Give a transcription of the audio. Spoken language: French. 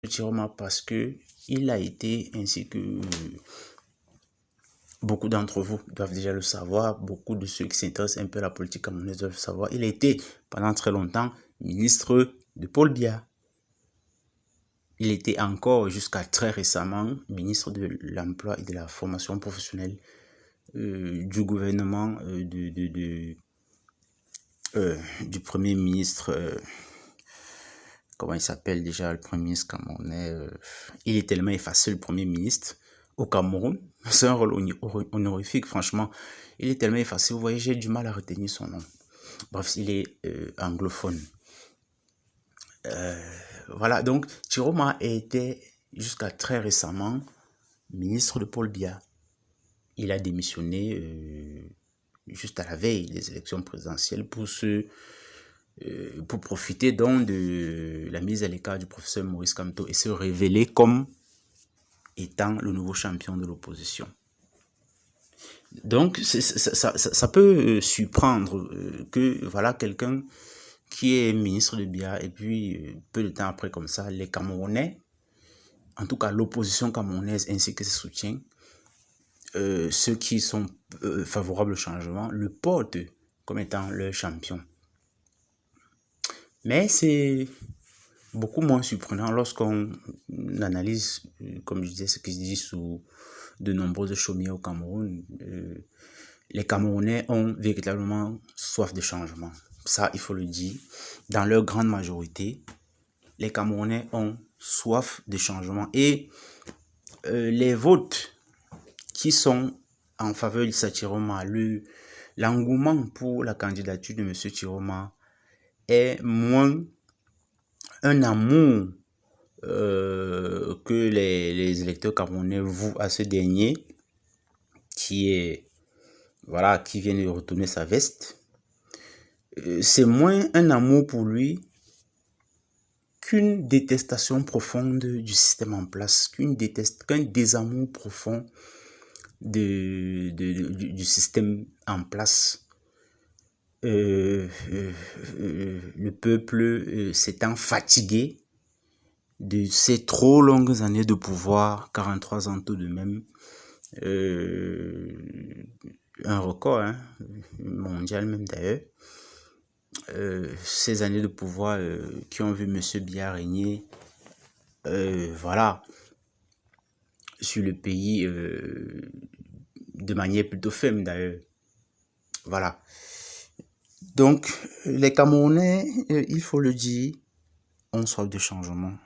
Chiroma parce que il a été, ainsi que beaucoup d'entre vous doivent déjà le savoir, beaucoup de ceux qui s'intéressent un peu à la politique camerounaise doivent le savoir, il a été pendant très longtemps ministre de Paul Biya. Il était encore jusqu'à très récemment ministre de l'Emploi et de la Formation professionnelle du gouvernement du Premier ministre. Comment il s'appelle déjà le Premier ministre camerounais? Il est tellement effacé, le Premier ministre au Cameroun. C'est un rôle honorifique, franchement. Il est tellement effacé, vous voyez, j'ai du mal à retenir son nom. Bref, il est anglophone. Voilà, donc Chiroma était jusqu'à très récemment ministre de Paul Biya. Il a démissionné juste à la veille des élections présidentielles pour profiter donc de la mise à l'écart du professeur Maurice Kamto et se révéler comme étant le nouveau champion de l'opposition. Donc, ça peut surprendre que voilà quelqu'un qui est ministre de Biya et puis peu de temps après comme ça, les Camerounais, en tout cas l'opposition camerounaise ainsi que ses soutiens, ceux qui sont favorables au changement, le portent comme étant leur champion. Mais c'est beaucoup moins surprenant lorsqu'on analyse, comme je disais, ce qui se dit sous de nombreuses chaumières au Cameroun. Les Camerounais ont véritablement soif de changement. Ça, il faut le dire. Dans leur grande majorité, les Camerounais ont soif de changement. Et les votes qui sont en faveur de Chiroma, l'engouement pour la candidature de M. Chiroma est moins un amour que les électeurs camerounais vouent à ce dernier, qui vient de retourner sa veste. C'est moins un amour pour lui qu'une détestation profonde du système en place, qu'un désamour profond du système en place. Le peuple s'étant fatigué de ces trop longues années de pouvoir, 43 ans tout de même, un record mondial même d'ailleurs, ces années de pouvoir qui ont vu M. Biya régner sur le pays de manière plutôt ferme d'ailleurs. Voilà. Donc, les Camerounais, il faut le dire, ont soif de changement.